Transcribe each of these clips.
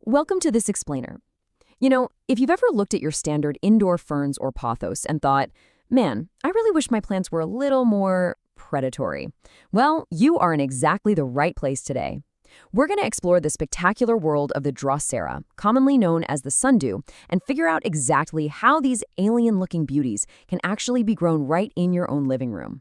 Welcome to this explainer. If you've ever looked at your standard indoor ferns or pothos and thought, man, I really wish my plants were a little more predatory. Well, you are in exactly the right place today. We're going to explore the spectacular world of the Drosera, commonly known as the Sundew, and figure out exactly how these alien-looking beauties can actually be grown right in your own living room.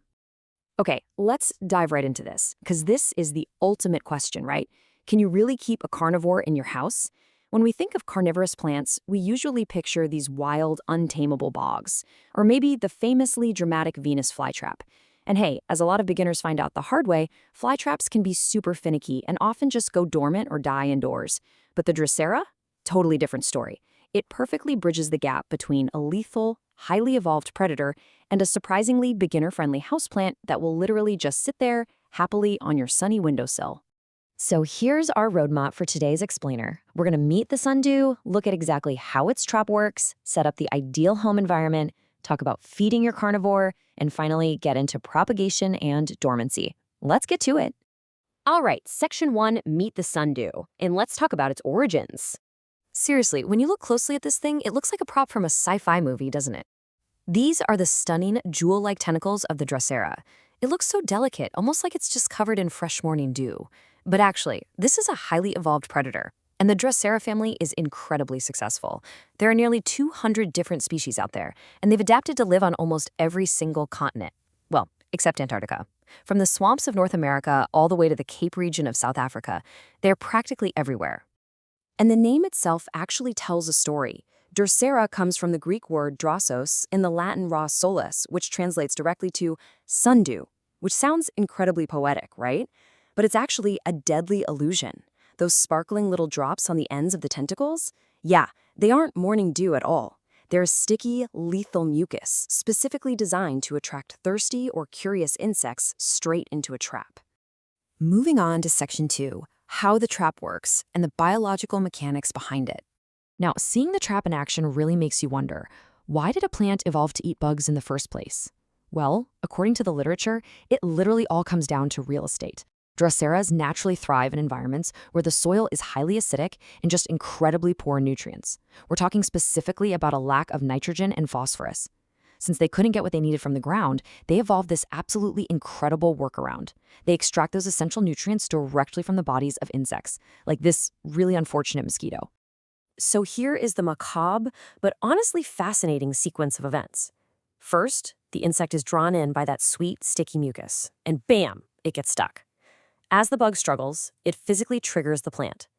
Okay, let's dive right into this, because this is the ultimate question, right? Can you really keep a carnivore in your house? When we think of carnivorous plants, we usually picture these wild, untamable bogs, or maybe the famously dramatic Venus flytrap. And hey, as a lot of beginners find out the hard way, flytraps can be super finicky and often just go dormant or die indoors. But the Drosera? Totally different story. It perfectly bridges the gap between a lethal, highly evolved predator and a surprisingly beginner-friendly houseplant that will literally just sit there happily on your sunny windowsill. So here's our roadmap for today's explainer. We're going to meet the Sundew, look at exactly how its trap works, set up the ideal home environment, talk about feeding your carnivore, and finally get into propagation and dormancy. Let's get to it. All right, Section 1, Meet the Sundew, and let's talk about its origins. Seriously, when you look closely at this thing, it looks like a prop from a sci-fi movie, doesn't it? These are the stunning, jewel-like tentacles of the Drosera. It looks so delicate, almost like it's just covered in fresh morning dew. But actually, this is a highly evolved predator, and the Drosera family is incredibly successful. There are nearly 200 different species out there, and they've adapted to live on almost every single continent. Well, except Antarctica. From the swamps of North America all the way to the Cape region of South Africa, they're practically everywhere. And the name itself actually tells a story. Drosera comes from the Greek word drosos in the Latin ras solis, which translates directly to sundew, which sounds incredibly poetic, right? But it's actually a deadly illusion. Those sparkling little drops on the ends of the tentacles? Yeah, they aren't morning dew at all. They're a sticky, lethal mucus, specifically designed to attract thirsty or curious insects straight into a trap. Moving on to Section 2, how the trap works and the biological mechanics behind it. Now, seeing the trap in action really makes you wonder, why did a plant evolve to eat bugs in the first place? Well, according to the literature, it literally all comes down to real estate. Droseras naturally thrive in environments where the soil is highly acidic and just incredibly poor in nutrients. We're talking specifically about a lack of nitrogen and phosphorus. Since they couldn't get what they needed from the ground, they evolved this absolutely incredible workaround. They extract those essential nutrients directly from the bodies of insects, like this really unfortunate mosquito. So here is the macabre, but honestly fascinating sequence of events. First, the insect is drawn in by that sweet, sticky mucus, and bam, it gets stuck. As the bug struggles, it physically triggers the plant.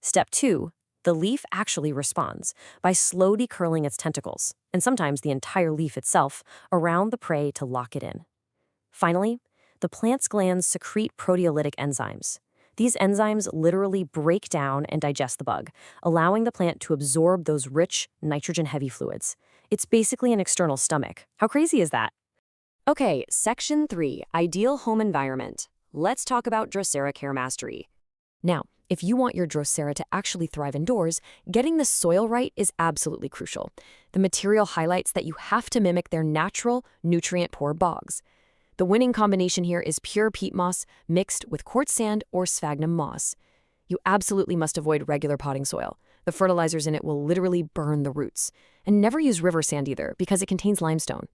Step 2, the leaf actually responds by slowly curling its tentacles, and sometimes the entire leaf itself, around the prey to lock it in. Finally, the plant's glands secrete proteolytic enzymes. These enzymes literally break down and digest the bug, allowing the plant to absorb those rich, nitrogen-heavy fluids. It's basically an external stomach. How crazy is that? Okay, Section 3, Ideal Home Environment. Let's talk about Drosera care mastery. Now, if you want your Drosera to actually thrive indoors, getting the soil right is absolutely crucial. The material highlights that you have to mimic their natural, nutrient-poor bogs. The winning combination here is pure peat moss mixed with quartz sand or sphagnum moss. You absolutely must avoid regular potting soil. The fertilizers in it will literally burn the roots. And never use river sand either, because it contains limestone.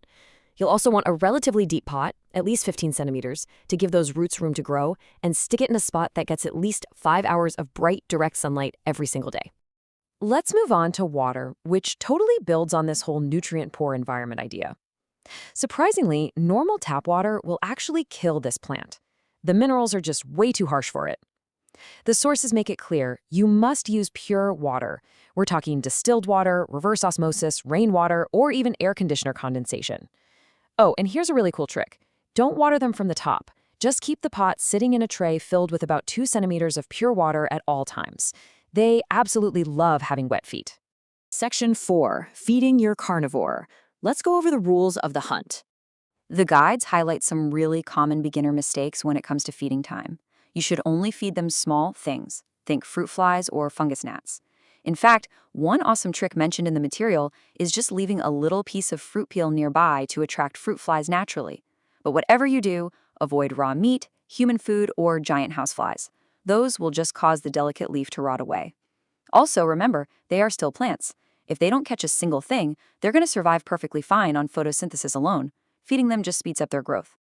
You'll also want a relatively deep pot, at least 15 centimeters, to give those roots room to grow, and stick it in a spot that gets at least 5 hours of bright, direct sunlight every single day. Let's move on to water, which totally builds on this whole nutrient-poor environment idea. Surprisingly, normal tap water will actually kill this plant. The minerals are just way too harsh for it. The sources make it clear you must use pure water. We're talking distilled water, reverse osmosis, rainwater, or even air conditioner condensation. Oh, and here's a really cool trick. Don't water them from the top. Just keep the pot sitting in a tray filled with about 2 centimeters of pure water at all times. They absolutely love having wet feet. Section 4, Feeding your carnivore. Let's go over the rules of the hunt. The guides highlight some really common beginner mistakes when it comes to feeding time. You should only feed them small things. Think fruit flies or fungus gnats. In fact, one awesome trick mentioned in the material is just leaving a little piece of fruit peel nearby to attract fruit flies naturally. But whatever you do, avoid raw meat, human food, or giant houseflies. Those will just cause the delicate leaf to rot away. Also, remember, they are still plants. If they don't catch a single thing, they're going to survive perfectly fine on photosynthesis alone. Feeding them just speeds up their growth.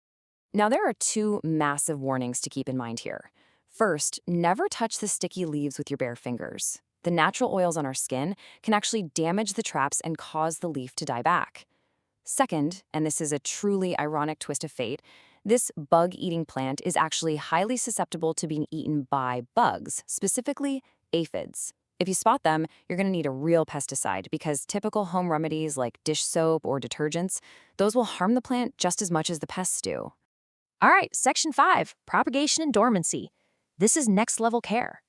Now, there are two massive warnings to keep in mind here. First, never touch the sticky leaves with your bare fingers. The natural oils on our skin can actually damage the traps and cause the leaf to die back. Second, and this is a truly ironic twist of fate, this bug-eating plant is actually highly susceptible to being eaten by bugs, specifically aphids. If you spot them, you're going to need a real pesticide because typical home remedies like dish soap or detergents, those will harm the plant just as much as the pests do. All right, Section 5, Propagation and Dormancy. This is next-level care.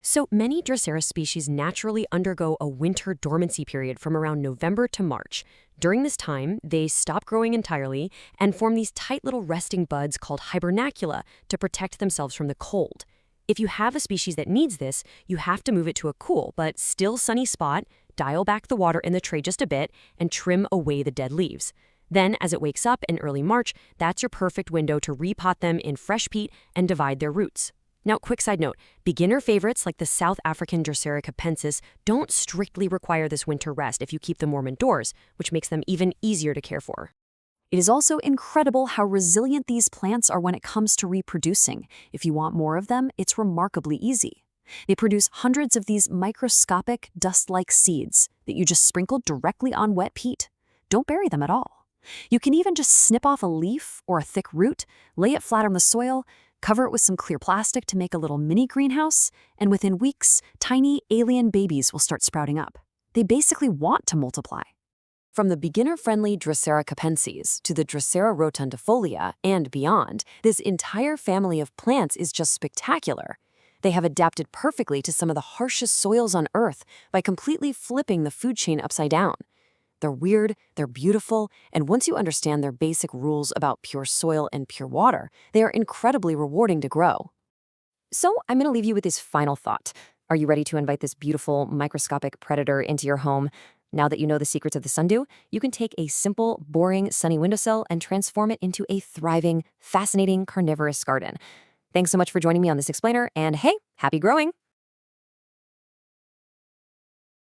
So many Drosera species naturally undergo a winter dormancy period from around November to March. During this time, they stop growing entirely and form these tight little resting buds called hibernacula to protect themselves from the cold. If you have a species that needs this, you have to move it to a cool but still sunny spot, dial back the water in the tray just a bit, and trim away the dead leaves. Then, as it wakes up in early March, that's your perfect window to repot them in fresh peat and divide their roots. Now, quick side note, beginner favorites like the South African Drosera capensis don't strictly require this winter rest if you keep them warm indoors, which makes them even easier to care for. It is also incredible how resilient these plants are when it comes to reproducing. If you want more of them, it's remarkably easy. They produce hundreds of these microscopic, dust-like seeds that you just sprinkle directly on wet peat. Don't bury them at all. You can even just snip off a leaf or a thick root, lay it flat on the soil, cover it with some clear plastic to make a little mini greenhouse, and within weeks, tiny alien babies will start sprouting up. They basically want to multiply. From the beginner-friendly Drosera capensis to the Drosera rotundifolia and beyond, this entire family of plants is just spectacular. They have adapted perfectly to some of the harshest soils on Earth by completely flipping the food chain upside down. They're weird, they're beautiful, and once you understand their basic rules about pure soil and pure water, they are incredibly rewarding to grow. So I'm going to leave you with this final thought. Are you ready to invite this beautiful microscopic predator into your home? Now that you know the secrets of the sundew, you can take a simple, boring, sunny windowsill and transform it into a thriving, fascinating carnivorous garden. Thanks so much for joining me on this explainer, and hey, happy growing!